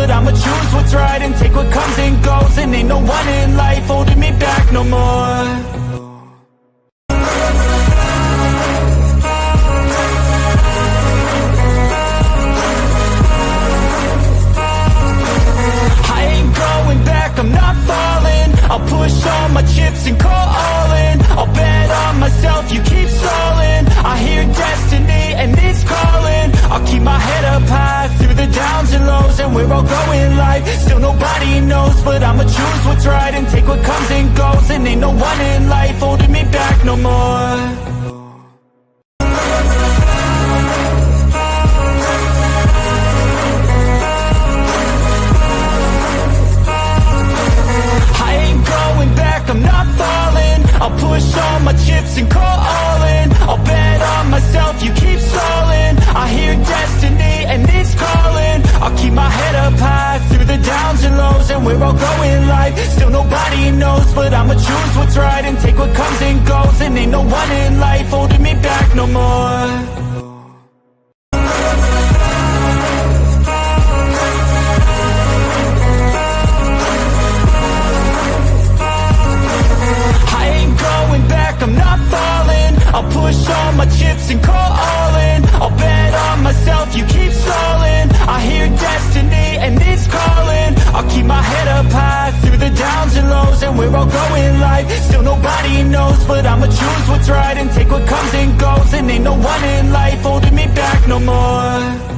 but I'ma choose what's right and take what comes and goes. And ain't no one in life holding me back no more. I'm not falling, I'll push all my chips and call all in. I'll bet on myself, you keep stalling. I hear destiny and it's calling. I'll keep my head up high through the downs and lows. And we're all going life, still nobody knows. But I'ma choose what's right and take what comes and goes. And ain't no one in life holding me back no more. I'm not falling, I'll push all my chips and call all in. I'll bet on myself, you keep stalling. I hear destiny and it's calling. I'll keep my head up high through the downs and lows. And we're all going life, still nobody knows. But I'ma choose what's right and take what comes and goes. And ain't no one in life holding me back no more. I'm not falling, I'll push all my chips and call all in. I'll bet on myself, you keep stalling. I hear destiny and it's calling. I'll keep my head up high through the downs and lows. And we're all going life, still nobody knows. But I'ma choose what's right and take what comes and goes. And ain't no one in life holding me back no more.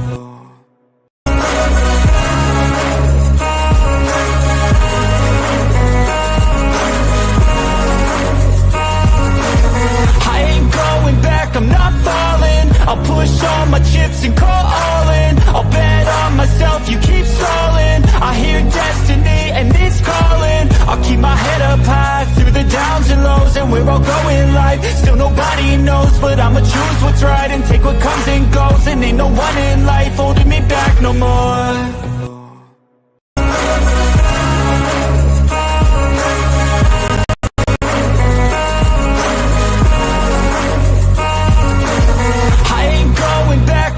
I'm not falling, I'll push all my chips and call all in. I'll bet on myself, you keep stalling. I hear destiny and it's calling. I'll keep my head up high through the downs and lows. And we're all going life, still nobody knows. But I'ma choose what's right and take what comes and goes. And ain't no one in life holding me back no more.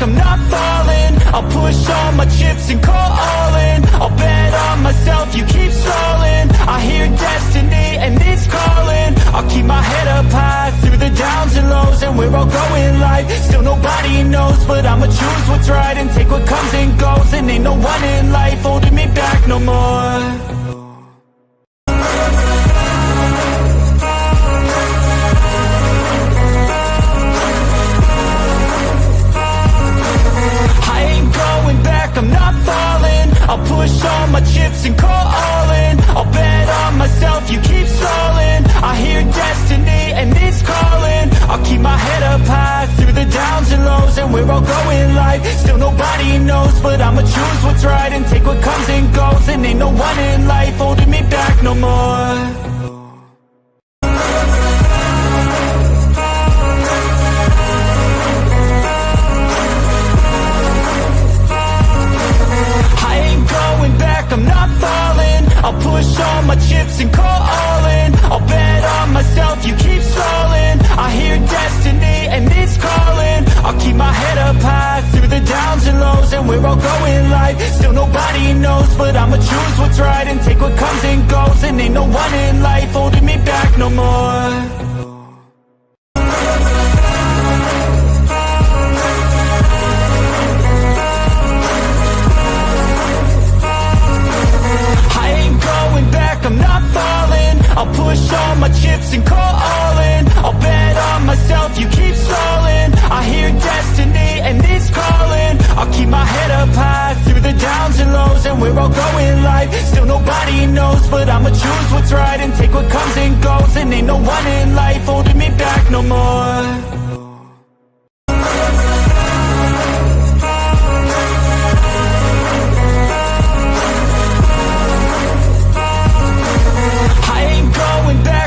I'm not falling, I'll push all my chips and call all in. I'll bet on myself, you keep stalling. I hear destiny and it's calling. I'll keep my head up high through the downs and lows. And we're all going life, still nobody knows. But I'ma choose what's right and take what comes and goes. And ain't no one in life holding me back no more. I'm not falling, I'll push all my chips and call all in. I'll bet on myself, you keep stalling. I hear destiny and it's calling. I'll keep my head up high through the downs and lows. And we're all going life, still nobody knows. But I'ma choose what's right and take what comes and goes. And ain't no one in life holding me back no more. I'm not falling, I'll push all my chips and call all in. I'll bet on myself, you keep stalling. I hear destiny and it's calling. I'll keep my head up high through the downs and lows. And we're all going life, still nobody knows. But I'ma choose what's right and take what comes and goes. And ain't no one in life holding me back no more. I'm not falling, I'll push all my chips and call all in. I'll bet on myself, you keep stalling. I hear destiny and it's calling. I'll keep my head up high through the downs and lows. And we're all going life, still nobody knows. But I'ma choose what's right and take what comes and goes. And ain't no one in life holding me back no more.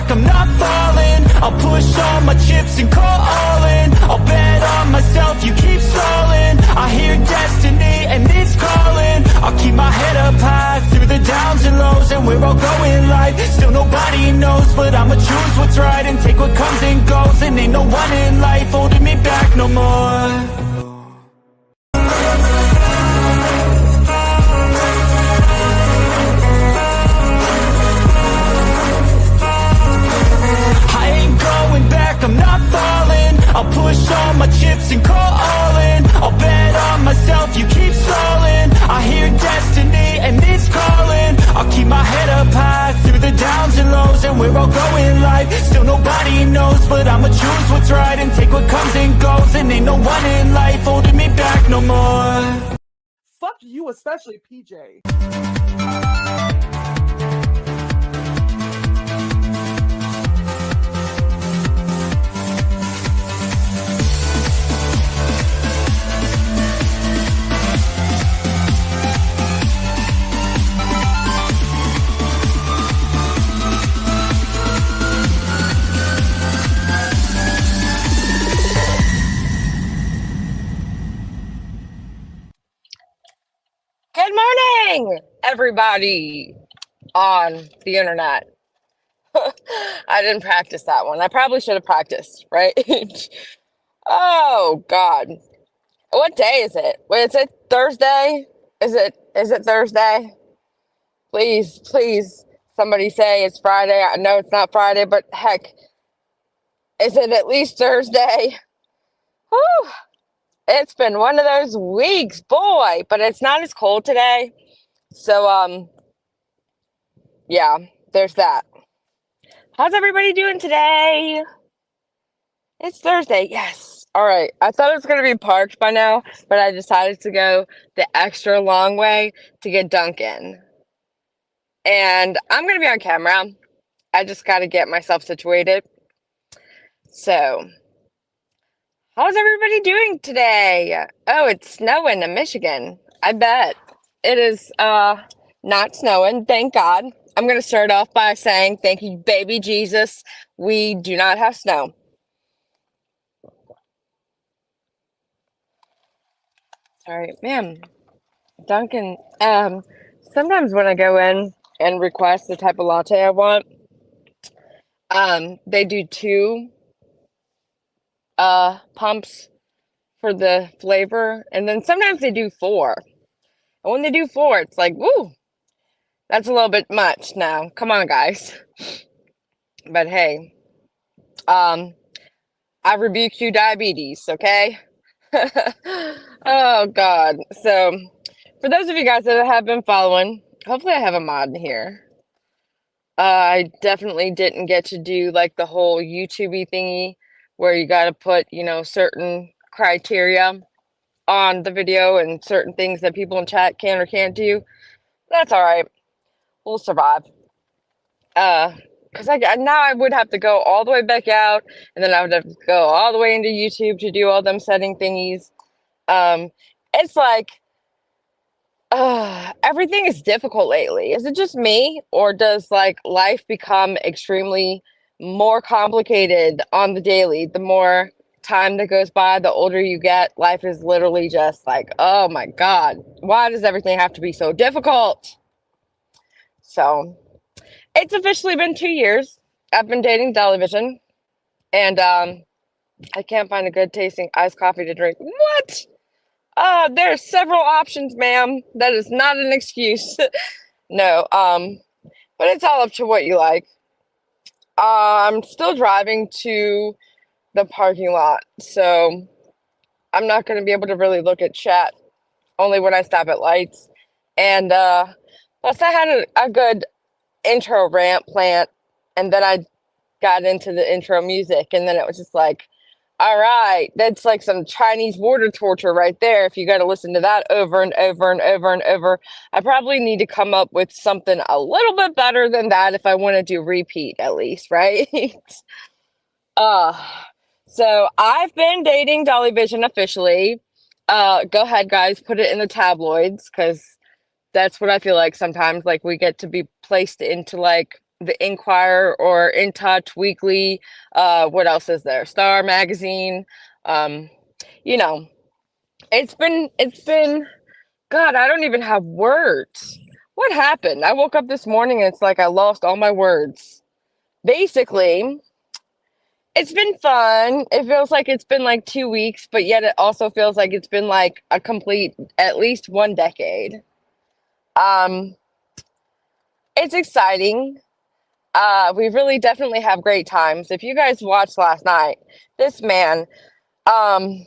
I'm not falling, I'll push all my chips and call all in. I'll bet on myself, you keep stalling. I hear destiny and it's calling. I'll keep my head up high through the downs and lows. And we're all going life, still nobody knows. But I'ma choose what's right and take what comes and goes. And ain't no one in life all my chips and call all in. I'll bet on myself, you keep stalling. I hear destiny and it's calling. I'll keep my head up high through the downs and lows, and where I'll go in life, still nobody knows. But I'ma choose what's right and take what comes and goes. And ain't no one in life holding me back no more. Fuck you, especially PJ. Good morning, everybody on the internet. I didn't practice that one. I probably should have practiced, right? Oh God. What day is it? Wait, is it Thursday? Is it Thursday? Please, somebody say it's Friday. I know it's not Friday, but heck, is it at least Thursday? Whew. It's been one of those weeks, boy, but it's not as cold today. So, yeah, there's that. How's everybody doing today? It's Thursday, yes. All right, I thought it was going to be parked by now, but I decided to go the extra long way to get Dunkin'. And I'm going to be on camera. I just got to get myself situated. So, how's everybody doing today? Oh, it's snowing in Michigan. I bet. It is not snowing, thank God. I'm going to start off by saying thank you, baby Jesus. We do not have snow. Sorry, ma'am. Dunkin', sometimes when I go in and request the type of latte I want, they do 2 pumps for the flavor, and then sometimes they do 4. And when they do 4, it's like, woo, that's a little bit much now. Come on, guys. But hey, I rebuke you, diabetes, okay? Oh God. So for those of you guys that have been following, hopefully I have a mod in here. I definitely didn't get to do like the whole YouTube thingy where you got to put, certain criteria on the video and certain things that people in chat can or can't do. That's all right. We'll survive. Because now I would have to go all the way back out, and then I would have to go all the way into YouTube to do all them setting thingies. It's like everything is difficult lately. Is it just me, or does like life become extremely more complicated on the daily? The more time that goes by, the older you get, life is literally just like, oh my God, why does everything have to be so difficult? So it's officially been 2 years. I've been dating Dolly, and I can't find a good tasting iced coffee to drink. What? There's several options, ma'am. That is not an excuse. No, but it's all up to what you like. I'm still driving to the parking lot, so I'm not going to be able to really look at chat, only when I stop at lights. And plus I had a good intro rant plant, and then I got into the intro music, and then it was just like, all right, that's like some Chinese water torture right there. If you got to listen to that over and over and over and over, I probably need to come up with something a little bit better than that if I want to do repeat at least, right? So I've been dating Dolly Vision officially. Go ahead, guys, put it in the tabloids, because that's what I feel like sometimes. Like we get to be placed into like the Inquirer or In Touch Weekly. What else is there? Star Magazine. You know, it's been God, I don't even have words. What happened? I woke up this morning and it's like I lost all my words. Basically, it's been fun. It feels like it's been like 2 weeks, but yet it also feels like it's been like a complete at least 1 decade. It's exciting. We really definitely have great times. If you guys watched last night, this man um,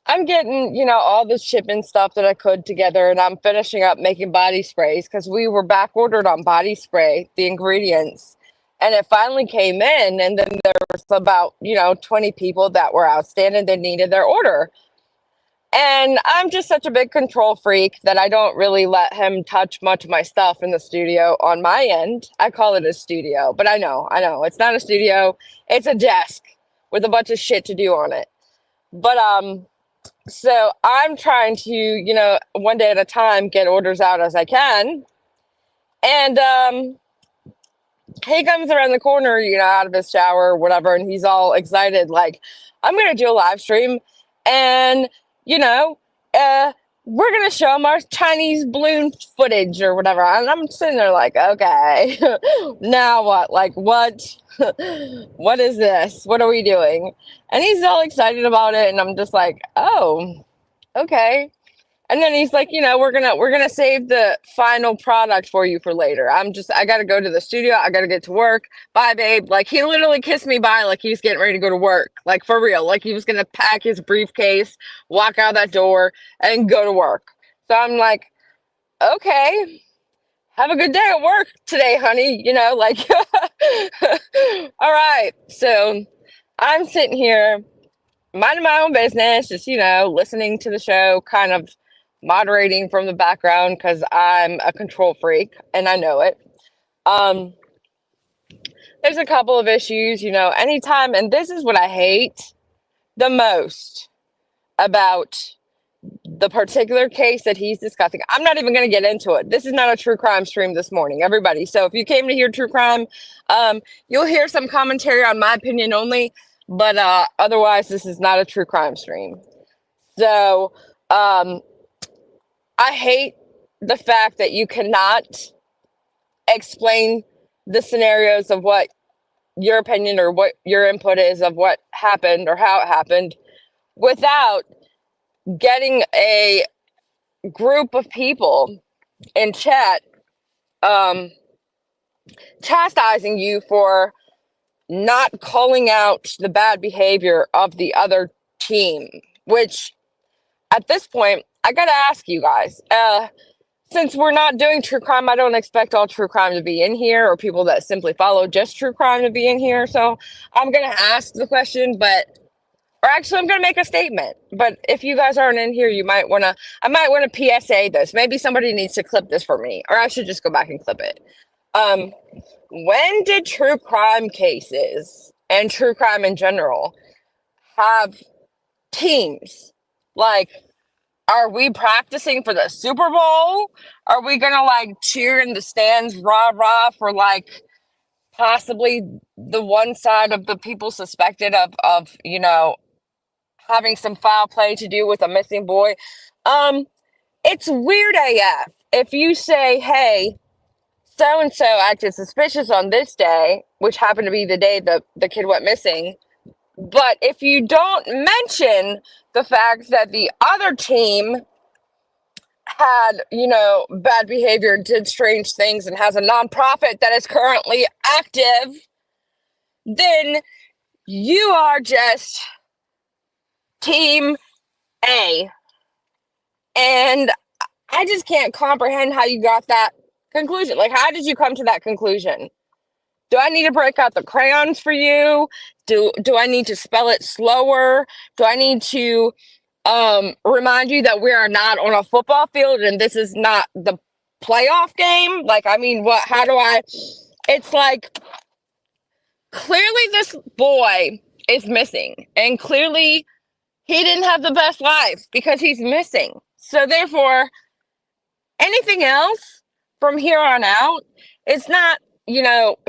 I'm getting, all the shipping stuff that I could together, and I'm finishing up making body sprays because we were back ordered on body spray, the ingredients. And it finally came in, and then there was about, 20 people that were outstanding that needed their order. And I'm just such a big control freak that I don't really let him touch much of my stuff in the studio on my end. I call it a studio, but I know, it's not a studio. It's a desk with a bunch of shit to do on it. But so I'm trying to, one day at a time get orders out as I can. And he comes around the corner, out of his shower or whatever, and he's all excited, like, I'm gonna do a live stream, and you know, we're gonna show him our Chinese balloon footage or whatever. And I'm sitting there like, okay, now what? Like, what? What is this? What are we doing? And he's all excited about it, and I'm just like, oh, okay. And then he's like, we're gonna save the final product for you for later. I gotta go to the studio. I gotta get to work. Bye, babe. Like, he literally kissed me bye like he was getting ready to go to work. Like, for real. Like, he was gonna pack his briefcase, walk out that door, and go to work. So I'm like, okay, have a good day at work today, honey. Like, all right. So I'm sitting here minding my own business, just, listening to the show, kind of moderating from the background because I'm a control freak and I know it. There's a couple of issues, anytime, and this is what I hate the most about the particular case that he's discussing. I'm not even going to get into it. This is not a true crime stream this morning, everybody. So if you came to hear true crime, you'll hear some commentary on my opinion only, but otherwise this is not a true crime stream. So I hate the fact that you cannot explain the scenarios of what your opinion or what your input is of what happened or how it happened without getting a group of people in chat chastising you for not calling out the bad behavior of the other team, which at this point, I gotta ask you guys, since we're not doing true crime, I don't expect all true crime to be in here or people that simply follow just true crime to be in here. So I'm going to ask the question, or actually I'm going to make a statement. But if you guys aren't in here, I might want to PSA this. Maybe somebody needs to clip this for me, or I should just go back and clip it. When did true crime cases and true crime in general have teams? Like, are we practicing for the Super Bowl? Are we gonna like cheer in the stands, rah rah, for like possibly the one side of the people suspected of having some foul play to do with a missing boy? It's weird AF if you say, hey, so and so acted suspicious on this day, which happened to be the day the kid went missing. But if you don't mention the fact that the other team had, bad behavior, did strange things, and has a nonprofit that is currently active, then you are just team A. And I just can't comprehend how you got that conclusion. Like, how did you come to that conclusion? Do I need to break out the crayons for you? Do I need to spell it slower? Do I need to remind you that we are not on a football field and this is not the playoff game? Like, I mean, it's like, clearly this boy is missing, and clearly he didn't have the best life because he's missing. So therefore, anything else from here on out, it's not,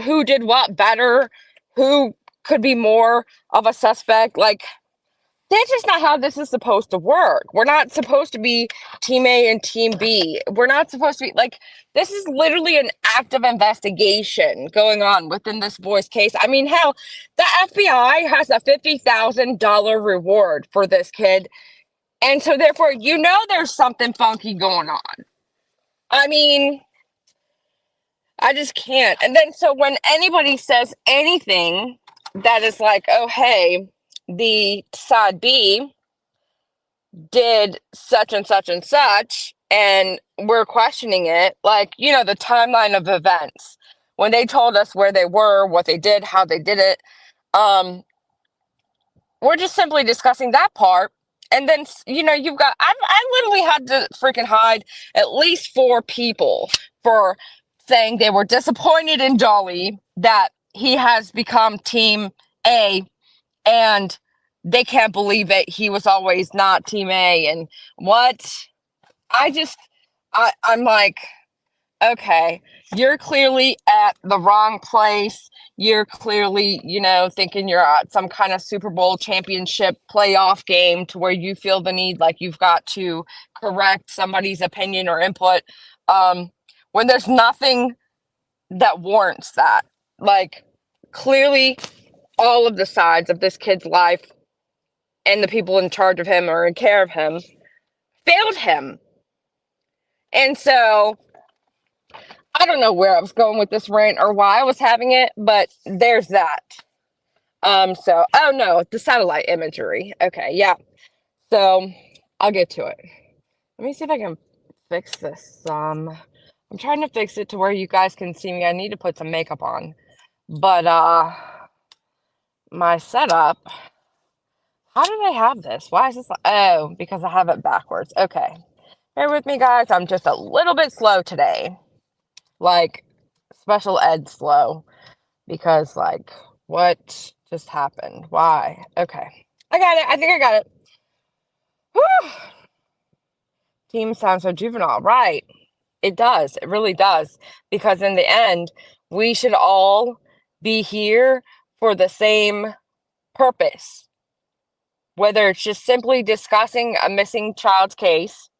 who did what better, who could be more of a suspect. Like, that's just not how this is supposed to work. We're not supposed to be team A and team B. We're not supposed to be like, this is literally an active investigation going on within this boy's case. I mean, hell, the FBI has a $50,000 reward for this kid. And so therefore, there's something funky going on. I mean, I just can't. And then so when anybody says anything that is like, oh, hey, the side B did such and such and such, and we're questioning it, like, the timeline of events when they told us where they were, what they did, how they did it. We're just simply discussing that part. And then, you've got, I literally had to freaking hide at least 4 people for saying they were disappointed in Dolly, that he has become team A, and they can't believe it. He was always not team A. And what? I'm like, okay, you're clearly at the wrong place. You're clearly, thinking you're at some kind of Super Bowl championship playoff game to where you feel the need, like you've got to correct somebody's opinion or input, when there's nothing that warrants that. Like, clearly, all of the sides of this kid's life and the people in charge of him or in care of him failed him. And so, I don't know where I was going with this rant or why I was having it, but there's that. Oh no, the satellite imagery. Okay, yeah. So I'll get to it. Let me see if I can fix this. I'm trying to fix it to where you guys can see me. I need to put some makeup on. But my setup, how did I have this? Why is this? Oh, because I have it backwards. Okay. Bear with me, guys. I'm just a little bit slow today. Like, special ed slow. Because, like, what just happened? Why? Okay. I got it. I think I got it. Whew. Team sounds so juvenile. Right. It does. It really does. Because in the end, we should all be here for the same purpose. Whether it's just simply discussing a missing child's case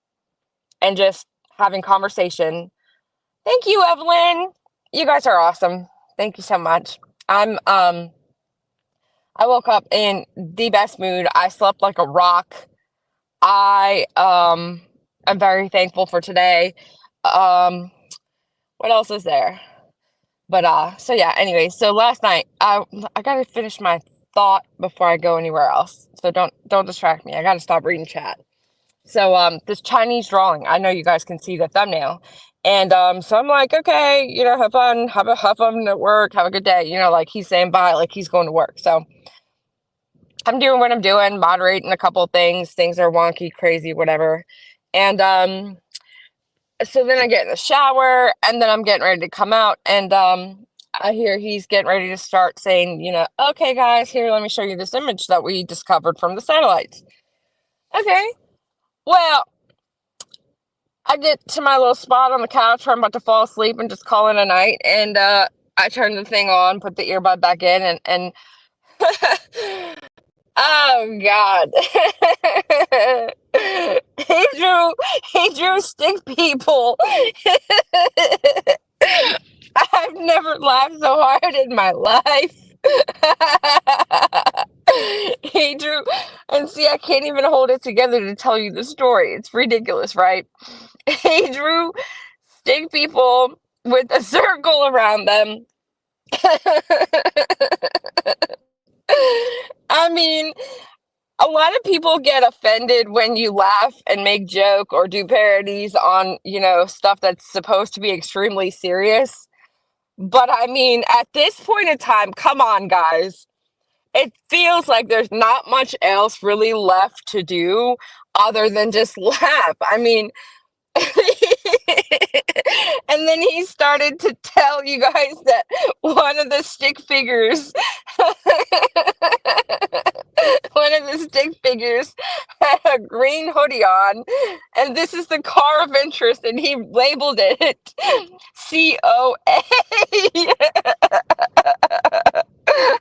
and just having conversation. Thank you, Evelyn. You guys are awesome. Thank you so much. I woke up in the best mood. I slept like a rock. I'm very thankful for today. What else is there? But so yeah, anyway, so last night I gotta finish my thought before I go anywhere else. So don't distract me. I gotta stop reading chat. So this Chinese drawing, I know you guys can see the thumbnail. And so I'm like, okay, have fun, have fun at work, have a good day. Like he's saying bye, like he's going to work. So I'm doing what I'm doing, moderating a couple of things. Things are wonky, crazy, whatever. And so then I get in the shower, and then I'm getting ready to come out, and I hear he's getting ready to start saying, okay, guys, here, let me show you this image that we discovered from the satellites. Okay. Well, I get to my little spot on the couch where I'm about to fall asleep and just call it a night, and I turn the thing on, put the earbud back in, and oh God. he drew stick people. I've never laughed so hard in my life. He drew, and see, I can't even hold it together to tell you the story. It's ridiculous, right? He drew stick people with a circle around them. I mean, a lot of people get offended when you laugh and make joke or do parodies on, stuff that's supposed to be extremely serious. But I mean, at this point in time, come on, guys. It feels like there's not much else really left to do other than just laugh. I mean, and then he started to tell you guys that one of the stick figures had a green hoodie on, and this is the car of interest, and he labeled it COA.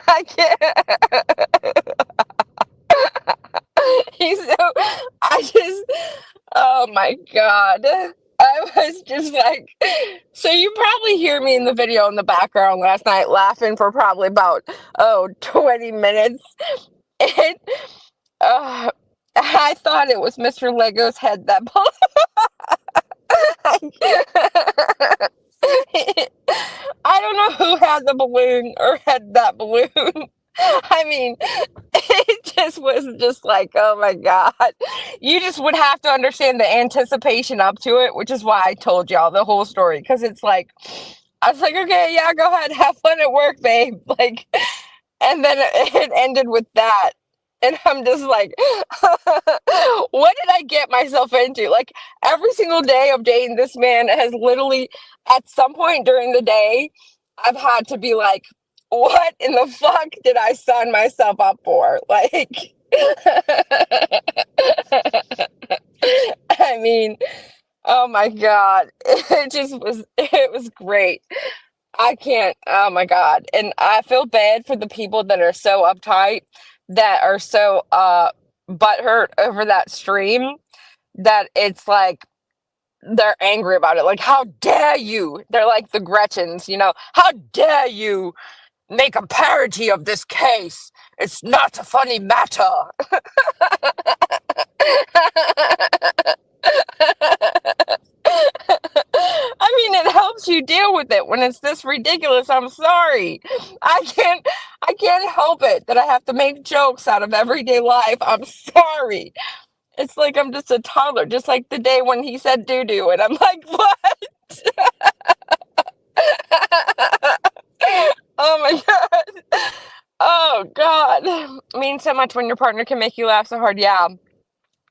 I can't. Oh my God. I was just like, so you probably hear me in the video in the background last night laughing for probably about, 20 minutes. And I thought it was Mr. Lego's head that I don't know who had the balloon or had that balloon. I mean, it just was just like, oh my God. You just would have to understand the anticipation up to it, which is why I told y'all the whole story. Because it's like, I was like, okay, yeah, go ahead, have fun at work, babe. Like, and then it ended with that. And I'm just like, what did I get myself into? Like, every single day of dating this man has literally, at some point during the day, I've had to be like, what in the fuck did I sign myself up for? Like, I mean, oh my God. It was great. I can't, oh my God. And I feel bad for the people that are so uptight, that are so butthurt over that stream, that it's like they're angry about it. Like, how dare you? They're like the Gretchens, you know, how dare you make a parody of this case? It's not a funny matter. I mean, it helps you deal with it when it's this ridiculous. I'm sorry. I can't help it that I have to make jokes out of everyday life. I'm sorry. It's like I'm just a toddler, just like the day when he said doo doo, and I'm like, what? Oh my God. Oh God. It means so much when your partner can make you laugh so hard. Yeah.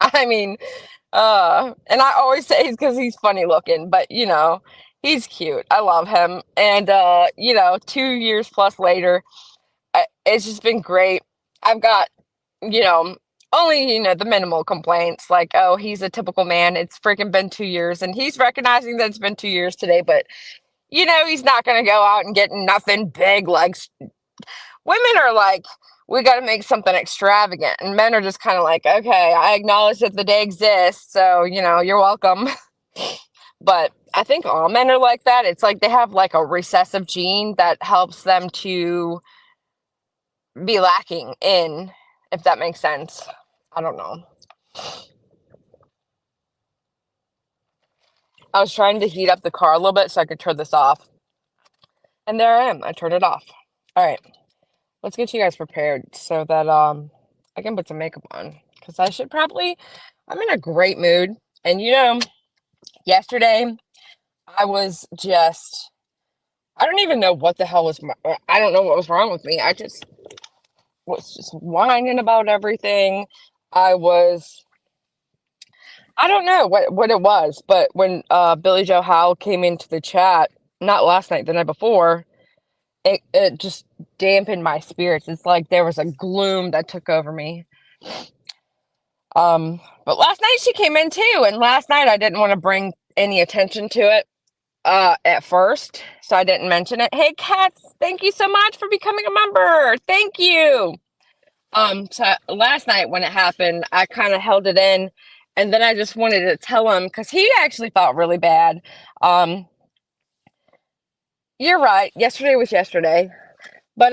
I mean, and I always say it's because he's funny looking, but you know, he's cute. I love him. And, you know, 2 years plus later, it's just been great. I've got, you know, only, you know, the minimal complaints, like, oh, he's a typical man. It's freaking been 2 years, and he's recognizing that it's been 2 years today, but, you know, he's not going to go out and get nothing big. Like, women are like, we got to make something extravagant, and men are just kind of like, okay, I acknowledge that the day exists, so, you know, you're welcome. But I think all men are like that. It's like they have like a recessive gene that helps them to be lacking in, if that makes sense. I don't know. I was trying to heat up the car a little bit so I could turn this off. And there I am. I turned it off. All right. Let's get you guys prepared so that I can put some makeup on, because I'm in a great mood. And you know, yesterday I was just, I don't even know what the hell I don't know what was wrong with me. I just was just whining about everything. I don't know what it was, but when Billy Joe Howe came into the chat, not last night, the night before, it just dampened my spirits. It's like there was a gloom that took over me. But last night she came in too, and last night I didn't want to bring any attention to it at first, so I didn't mention it. Hey Cats, thank you so much for becoming a member. Thank you. So last night when it happened, I kind of held it in, and then I just wanted to tell him, because he actually felt really bad. You're right. Yesterday was yesterday. But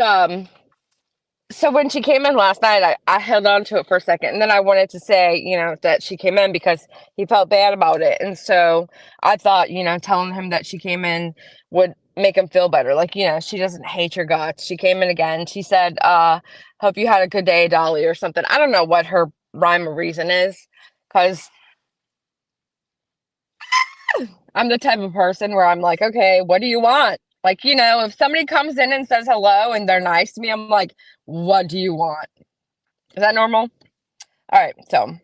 so when she came in last night, I held on to it for a second, and then I wanted to say, you know, that she came in because he felt bad about it. And so I thought, you know, telling him that she came in would make him feel better. Like, you know, she doesn't hate your guts. She came in again. She said, hope you had a good day, Dolly, or something. I don't know what her rhyme or reason is, because I'm the type of person where I'm like, okay, what do you want? Like, you know, if somebody comes in and says hello and they're nice to me, I'm like, what do you want? Is that normal? All right, so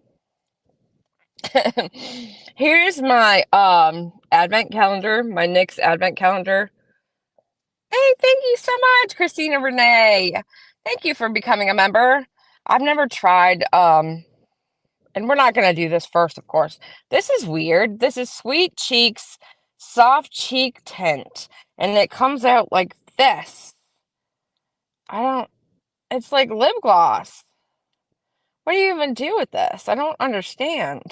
here's my advent calendar, my NYX advent calendar. Hey, thank you so much, Christina Renee. Thank you for becoming a member. I've never tried and we're not going to do this first, of course. This is weird. This is Sweet Cheeks Soft Cheek Tint, and it comes out like this. It's like lip gloss. What do you even do with this? I don't understand.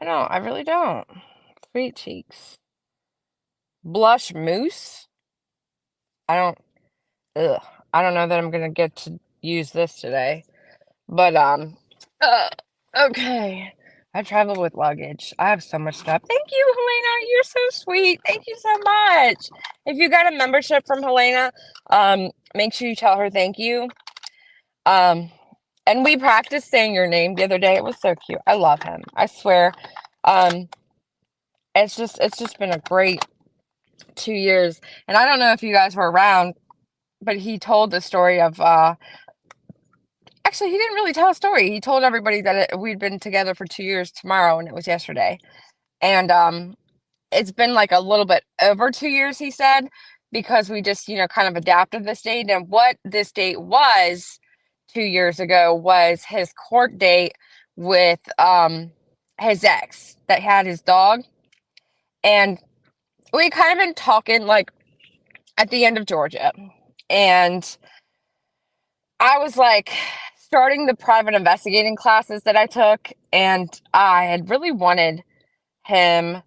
I really don't. Sweet Cheeks. Blush Mousse. Ugh. I don't know that I'm going to get to use this today. But, okay. I travel with luggage. I have so much stuff. Thank you, Helena. You're so sweet. Thank you so much. If you got a membership from Helena, make sure you tell her thank you. And we practiced saying your name the other day. It was so cute. I love him. I swear. Um, it's just been a great 2 years. And I don't know if you guys were around, but he told the story of actually he didn't really tell a story. He told everybody that we'd been together for 2 years tomorrow, and it was yesterday. And it's been like a little bit over 2 years, he said, because we just, kind of adapted this date. And what this date was 2 years ago was his court date with his ex that had his dog. And we kind of been talking like at the end of Georgia. And I was like starting the private investigating classes that I took, and I had really wanted him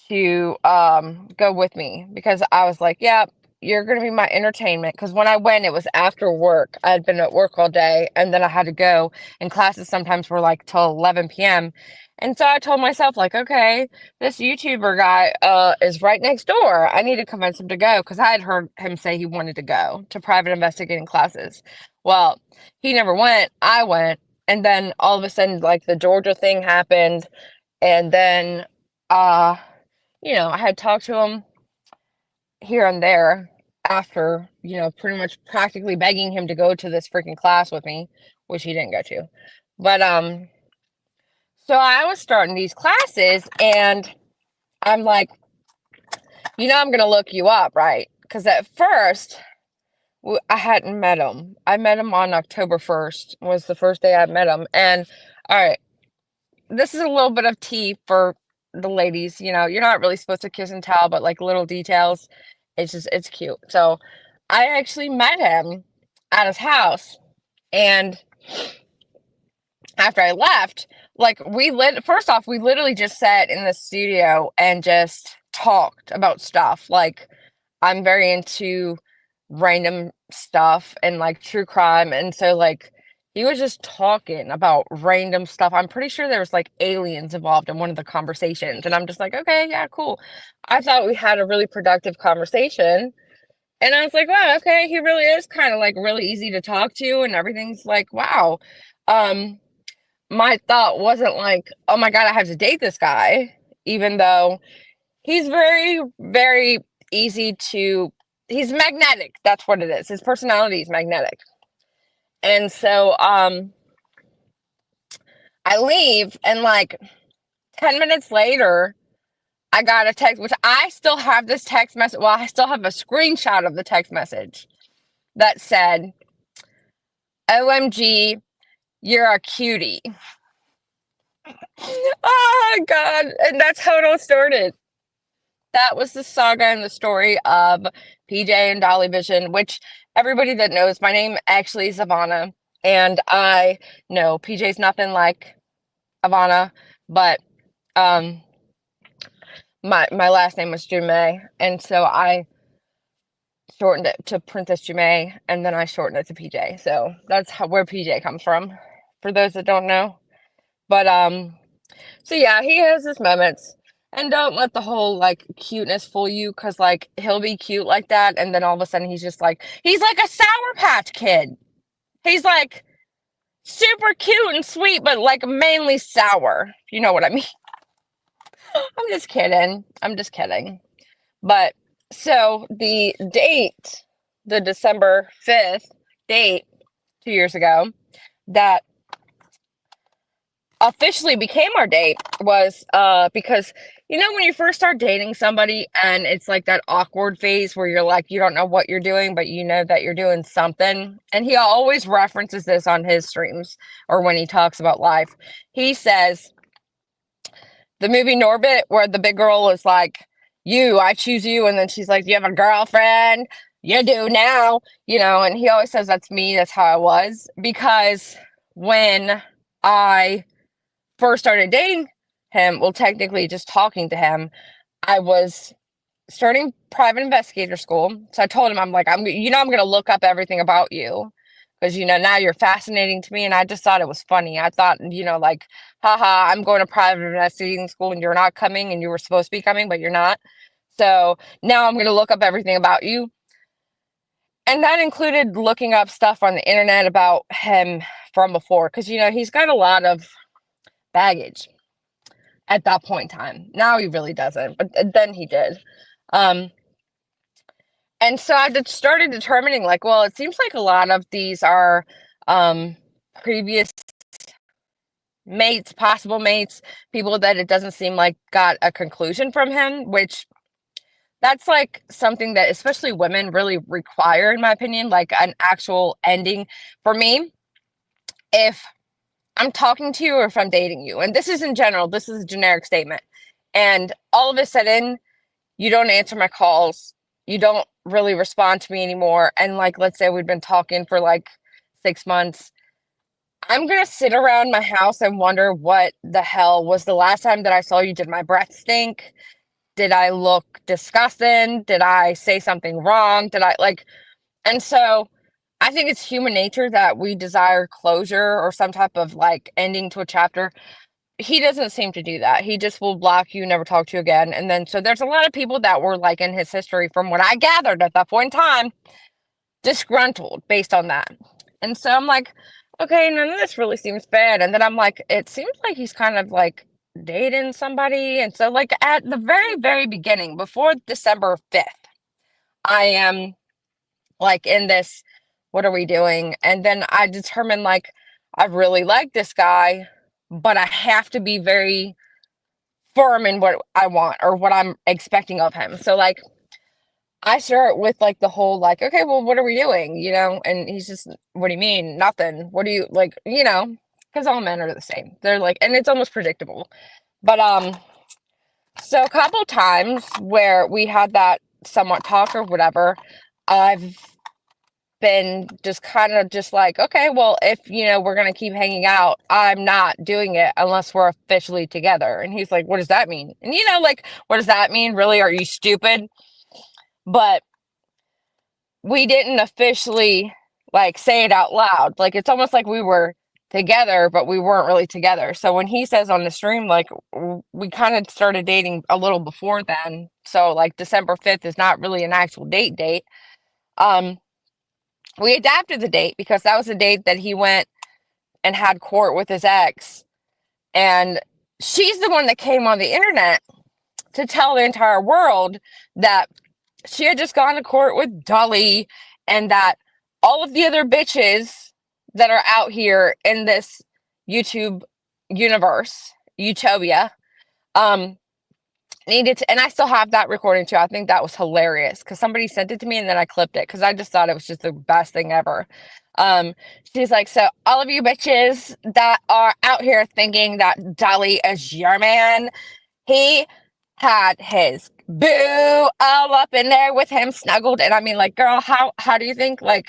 to go with me because I was like, yeah, you're gonna be my entertainment. Because when I went, it was after work. I had been at work all day, and then I had to go, and classes sometimes were like till 11 p.m. And so I told myself, like, okay, this YouTuber guy is right next door. I need to convince him to go because I had heard him say he wanted to go to private investigating classes. Well, he never went. I went, and then all of a sudden, like the Georgia thing happened, and then I had talked to him here and there after, pretty much practically begging him to go to this freaking class with me, which he didn't go to. But so I was starting these classes, and I'm like, I'm gonna look you up, right? Because at first I hadn't met him. I met him on October 1st, was the first day I met him. And all right, this is a little bit of tea for the ladies. You're not really supposed to kiss and tell, but like little details, it's cute. So I actually met him at his house, and after I left, like first off, we literally just sat in the studio and just talked about stuff. Like, I'm very into random stuff and like true crime, and so like he was just talking about random stuff. I'm pretty sure there was like aliens involved in one of the conversations, and I'm just like, okay, yeah, cool. I thought we had a really productive conversation, and I was like, wow, okay, he really is kind of like really easy to talk to, and everything's like, wow. My thought wasn't like, oh my god, I have to date this guy, even though he's very, very easy to. He's magnetic. That's what it is. His personality is magnetic. And so I leave, and like 10 minutes later, I got a text, which I still have this text message. Well, I still have a screenshot of the text message that said, OMG, you're a cutie. Oh my god. And that's how it all started. That was the saga and the story of PJ and Dolly Vision, which everybody that knows my name actually is Ivana. And I know PJ's nothing like Ivana, but my last name was Jumay, and so I shortened it to Princess Jumay, and then I shortened it to PJ. So that's where PJ comes from, for those that don't know. But so yeah, he has his moments. And don't let the whole like cuteness fool you, because like he'll be cute like that, and then all of a sudden he's like a Sour Patch Kid. He's like super cute and sweet, but like mainly sour. You know what I mean? I'm just kidding. But so the date, the December 5th date 2 years ago, that officially became our date was because when you first start dating somebody and it's like that awkward phase where you're like, you don't know what you're doing, but you know that you're doing something. And he always references this on his streams or when he talks about life. He says the movie Norbit, where the big girl is like, I choose you, and then she's like, you have a girlfriend? You do now. And he always says that's me, that's how I was. Because when I first started dating him, well, technically just talking to him, I was starting private investigator school. So I told him, I'm like, I'm going to look up everything about you, because now you're fascinating to me. And I just thought it was funny. I thought, like, haha, I'm going to private investigating school and you're not coming, and you were supposed to be coming, but you're not. So now I'm going to look up everything about you. And that included looking up stuff on the internet about him from before, because he's got a lot of baggage at that point in time. Now he really doesn't, but then he did. Um, and so I just started determining, like, well, it seems like a lot of these are previous mates, possible mates, people that it doesn't seem like got a conclusion from him, which that's like something that especially women really require, in my opinion, like an actual ending. For me, if I'm talking to you or if I'm dating you, and this is in general, this is a generic statement, and all of a sudden you don't answer my calls, you don't really respond to me anymore, and like let's say we've been talking for like 6 months, I'm gonna sit around my house and wonder what the hell was the last time that I saw you. Did my breath stink? Did I look disgusting? Did I say something wrong? Did I like, and so I think it's human nature that we desire closure or some type of like ending to a chapter. He doesn't seem to do that. He just will block you, never talk to you again. And then, so there's a lot of people that were like in his history, from what I gathered at that point in time, disgruntled based on that. And so I'm like, okay, none of this really seems bad. And then I'm like, it seems like he's kind of like dating somebody. And so, like, at the very, very beginning, before December 5th, I am like in this, what are we doing? And then I determined, like, I really like this guy, but I have to be very firm in what I want or what I'm expecting of him. So, like, I start with like the whole like, okay, well, what are we doing? And he's just, what do you mean? Nothing. What do you like, because all men are the same. They're like, and it's almost predictable. But so a couple times where we had that somewhat talk or whatever, I've been just kind of just like, okay, well, if we're gonna keep hanging out, I'm not doing it unless we're officially together. And he's like, what does that mean? And like, what does that mean? Really? Are you stupid? But we didn't officially like say it out loud. Like, it's almost like we were together, but we weren't really together. So when he says on the stream, like, we kind of started dating a little before then. So like December 5th is not really an actual date. We adapted the date because that was the date that he went and had court with his ex. And she's the one that came on the internet to tell the entire world that she had just gone to court with Dolly, and that all of the other bitches that are out here in this YouTube universe, utopia, needed to, and I still have that recording too. I think that was hilarious because somebody sent it to me and then I clipped it because I just thought it was just the best thing ever. She's like, so all of you bitches that are out here thinking that Dolly is your man, he had his boo all up in there with him snuggled. And I mean, like, girl, how do you think, like,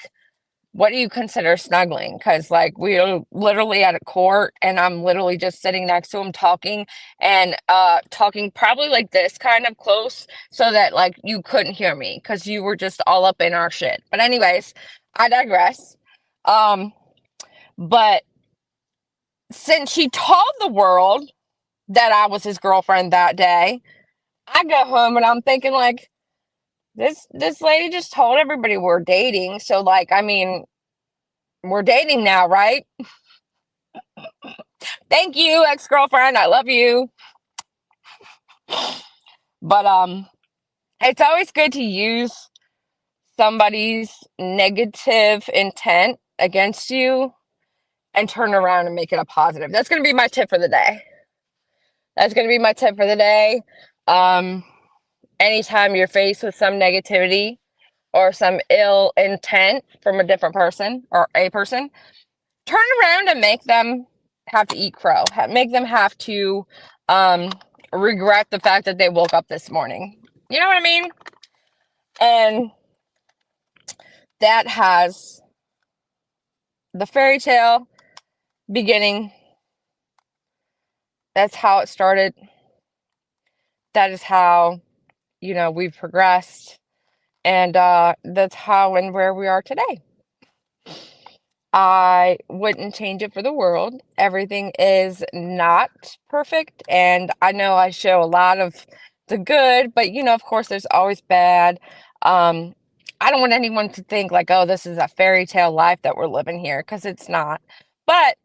what do you consider snuggling? Because like we're literally at a court and I'm literally just sitting next to him talking and talking probably like this kind of close so that like you couldn't hear me because you were just all up in our shit. But anyways, I digress. But since she told the world that I was his girlfriend that day, I go home and I'm thinking, like, this lady just told everybody we're dating. So like, I mean, we're dating now, right? Thank you, ex-girlfriend. I love you. But it's always good to use somebody's negative intent against you and turn around and make it a positive. That's going to be my tip for the day. That's going to be my tip for the day. Anytime you're faced with some negativity or some ill intent from a different person or a person, turn around and make them have to eat crow. Make them have to regret the fact that they woke up this morning. You know what I mean? And that has the fairy tale beginning. That's how it started. That is how, we've progressed. And that's how and where we are today. I wouldn't change it for the world. Everything is not perfect. And I know I show a lot of the good, but of course, there's always bad. I don't want anyone to think like, oh, this is a fairy tale life that we're living here, because it's not. But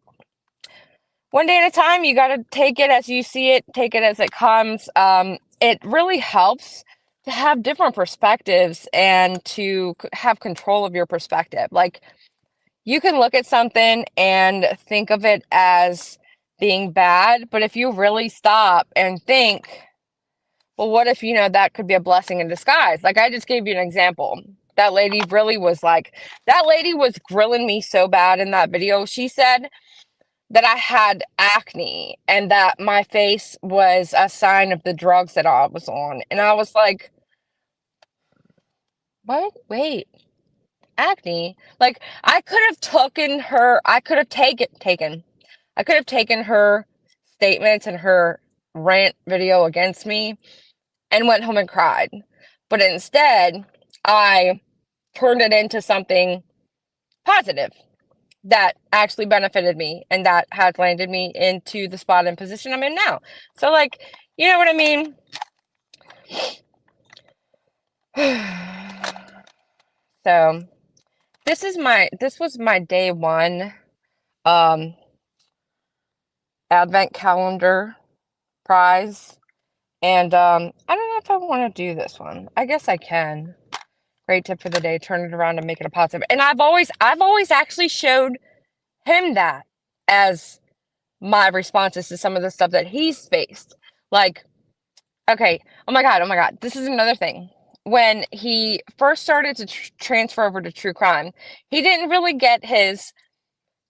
one day at a time, you got to take it as you see it, take it as it comes. It really helps to have different perspectives and to have control of your perspective. Like, you can look at something and think of it as being bad, but if you really stop and think, well, what if, that could be a blessing in disguise? Like, I just gave you an example. That lady was grilling me so bad in that video. She said that I had acne and that my face was a sign of the drugs that I was on. And I was like, what? Wait, acne? Like, I could have taken her, I could have taken her statements and her rant video against me and went home and cried. But instead, I turned it into something positive that actually benefited me and that has landed me into the spot and position I'm in now. So, like, you know what I mean? So, this was my day one advent calendar prize. And I don't know if I want to do this one. I guess I can. Great tip for the day, turn it around and make it a positive. And I've always actually showed him that as my responses to some of the stuff that he's faced. Like, okay, oh my God, this is another thing. When he first started to transfer over to true crime, he didn't really get his,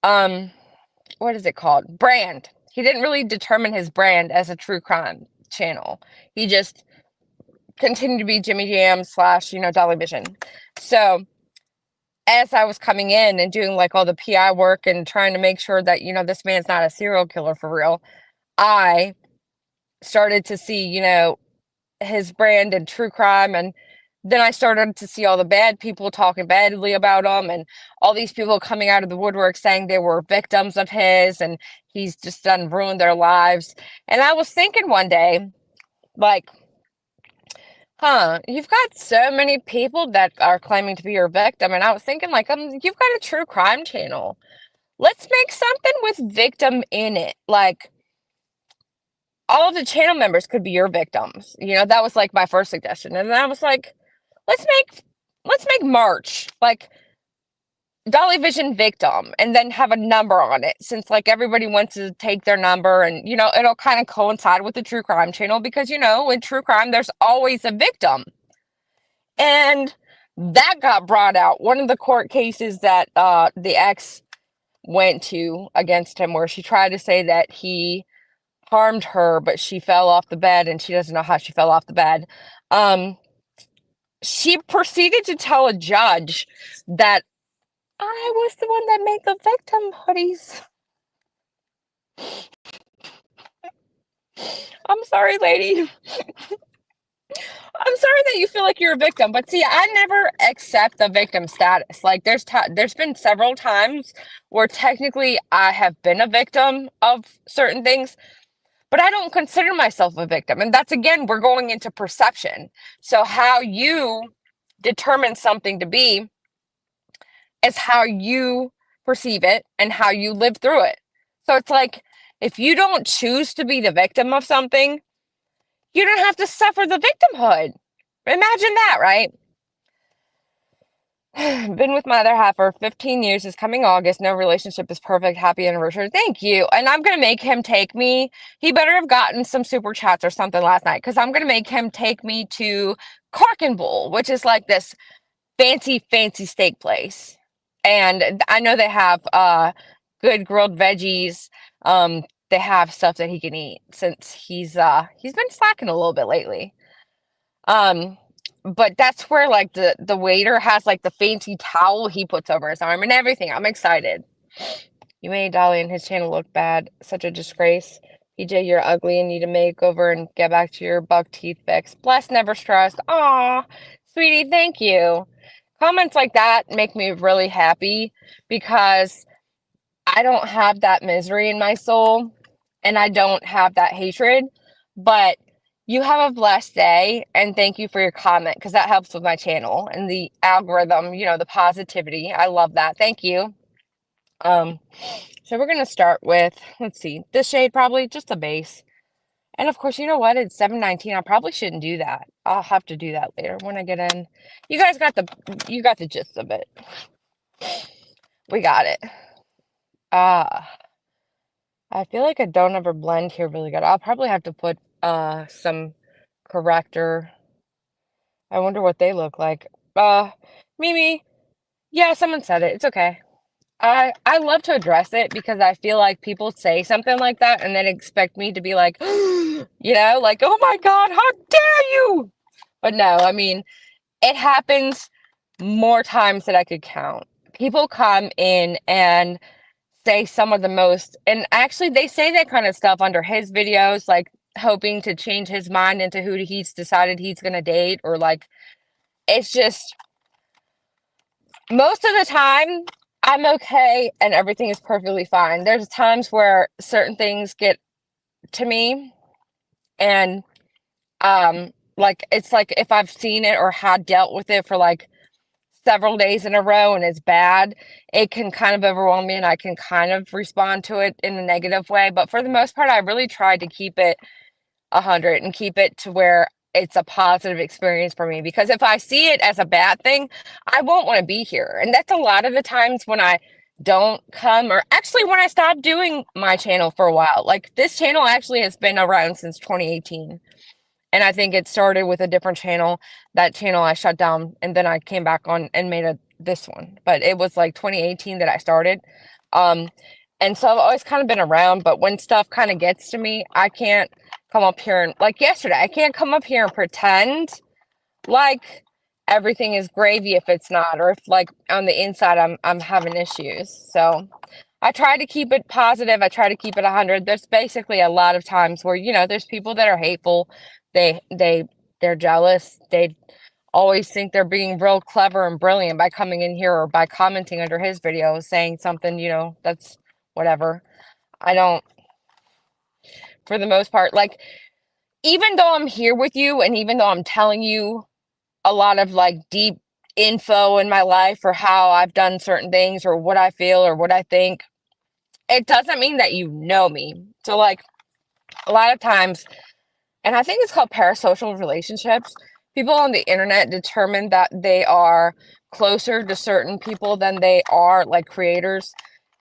what is it called? Brand. He didn't really determine his brand as a true crime channel. He just continued to be Jimmy Jam / Dolly Vision. So, as I was coming in and doing like all the PI work and trying to make sure that, this man's not a serial killer for real, I started to see, his brand in true crime. And then I started to see all the bad people talking badly about him and all these people coming out of the woodwork saying they were victims of his and he's just done ruined their lives. And I was thinking one day, like, you've got so many people that are claiming to be your victim. And I was thinking, like, you've got a true crime channel. Let's make something with victim in it. Like, all of the channel members could be your victims. That was like my first suggestion. And then I was like, let's make March like Dolly Vision victim and then have a number on it, since like everybody wants to take their number, and it'll kind of coincide with the true crime channel because in true crime there's always a victim. And that got brought out. One of the court cases that the ex went to against him, where she tried to say that he harmed her, but she fell off the bed and she doesn't know how she fell off the bed. She proceeded to tell a judge that I was the one that made the victim hoodies. I'm sorry, lady. I'm sorry that you feel like you're a victim, but see, I never accept the victim status. Like, there's been several times where technically I have been a victim of certain things, but I don't consider myself a victim. And that's, again, we're going into perception. So how you determine something to be is how you perceive it and how you live through it. So it's like, if you don't choose to be the victim of something, you don't have to suffer the victimhood. Imagine that, right? Been with my other half for 15 years. This coming August. No relationship is perfect. Happy anniversary. Thank you. And I'm going to make him take me. He better have gotten some super chats or something last night, because I'm going to make him take me to Cork and Bull, which is like this fancy steak place. And I know they have good grilled veggies. They have stuff that he can eat, since he's been slacking a little bit lately. But that's where like the waiter has like the fancy towel he puts over his arm and everything. I'm excited. You made Dolly and his channel look bad. Such a disgrace. PJ, you're ugly and need a makeover and get back to your buck teeth fix. Blessed, never stressed. Aw, sweetie, thank you. Comments like that make me really happy, because I don't have that misery in my soul and I don't have that hatred. But You have a blessed day, and thank you for your comment because that helps with my channel and the algorithm, the positivity. I love that. Thank you. Um, so we're gonna start with, let's see, this shade, probably just the base. And of course, you know what? It's 7:19. I probably shouldn't do that. I'll have to do that later when I get in. You guys you got the gist of it. We got it. I feel like I don't ever blend here really good. I'll probably have to put some corrector. I wonder what they look like. Mimi, yeah, someone said it. It's okay. I love to address it because I feel like people say something like that and then expect me to be like, like, oh my God, how dare you? But no, I mean, it happens more times than I could count. People come in and say some of the most, and actually they say that kind of stuff under his videos, like hoping to change his mind into who he's decided he's gonna date, or like, it's just, most of the time I'm okay and everything is perfectly fine. There's times where certain things get to me, and like, it's like if I've seen it or had dealt with it for like several days in a row and it's bad, it can kind of overwhelm me and I can kind of respond to it in a negative way. But for the most part, I really tried to keep it 100 and keep it to where it's a positive experience for me, because if I see it as a bad thing, I won't want to be here. And that's a lot of the times when I don't come, or actually when I stopped doing my channel for a while. Like, this channel actually has been around since 2018. And I think it started with a different channel. That channel I shut down, and then I came back on and made this one. But it was like 2018 that I started. And so I've always kind of been around, but when stuff kind of gets to me, I can't come up here and, like yesterday, I can't come up here and pretend like everything is gravy if it's not, or if like on the inside I'm having issues. So I try to keep it positive. I try to keep it 100. There's basically a lot of times where, there's people that are hateful. They're jealous. They always think they're being real clever and brilliant by coming in here or by commenting under his video saying something, that's whatever. I don't, for the most part, like, even though I'm here with you and even though I'm telling you a lot of like deep info in my life or how I've done certain things or what I feel or what I think, it doesn't mean that you know me. So like, a lot of times, and I think it's called parasocial relationships, people on the internet determine that they are closer to certain people than they are like creators.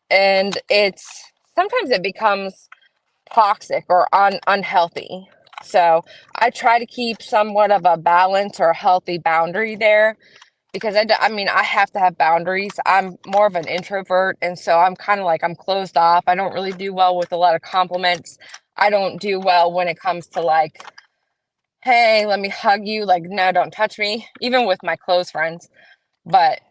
And sometimes it becomes toxic or unhealthy. So I try to keep somewhat of a balance or a healthy boundary there, because I mean, I have to have boundaries. I'm more of an introvert, and so I'm kind of like, I'm closed off. I don't really do well with a lot of compliments. I don't do well when it comes to like, hey, let me hug you. Like, no, don't touch me, even with my close friends. But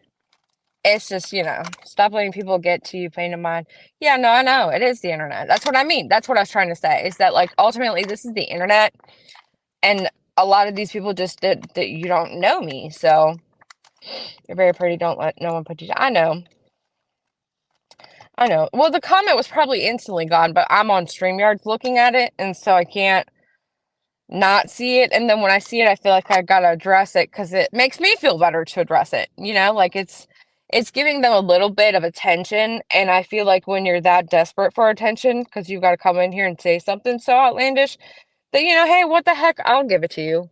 it's just, stop letting people get to you, pain of mind. Yeah, no, I know. It is the internet. That's what I mean. That's what I was trying to say, is that like, ultimately, this is the internet. And a lot of these people just that you don't know me. So you're very pretty. Don't let no one put you down. I know. I know. Well, the comment was probably instantly gone, but I'm on StreamYard looking at it, and so I can't not see it. And then when I see it, I feel like I gotta address it because it makes me feel better to address it. Like, it's giving them a little bit of attention. And I feel like when you're that desperate for attention, because you've got to come in here and say something so outlandish, that, hey, what the heck? I'll give it to you.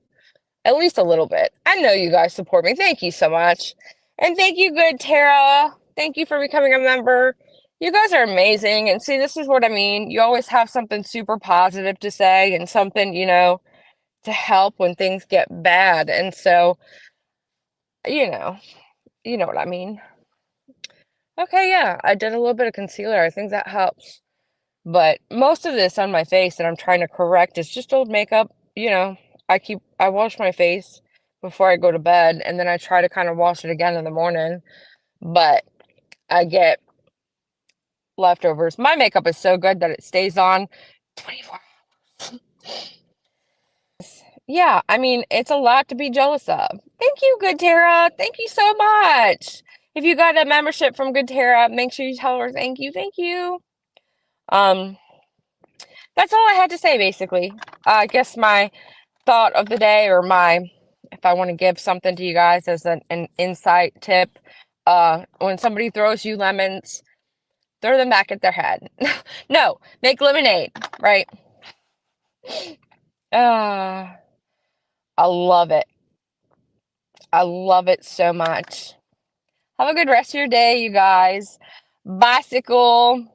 At least a little bit. I know you guys support me. Thank you so much. And thank you, good Tara. Thank you for becoming a member. You guys are amazing. And see, this is what I mean. You always have something super positive to say and something, to help when things get bad. And so, you know what I mean. Okay, yeah, I did a little bit of concealer. I think that helps. But most of this on my face that I'm trying to correct is just old makeup. I wash my face before I go to bed, and then I try to kind of wash it again in the morning. But I get leftovers. My makeup is so good that it stays on 24 hours. Yeah, I mean, it's a lot to be jealous of. Thank you, Good Tara. Thank you so much. If you got a membership from Good Tara, make sure you tell her thank you. Thank you. That's all I had to say, basically. I guess my thought of the day, or if I want to give something to you guys as an insight tip, when somebody throws you lemons, throw them back at their head. No, make lemonade, right? Uh, I love it. I love it so much. Have a good rest of your day, you guys. Bicycle.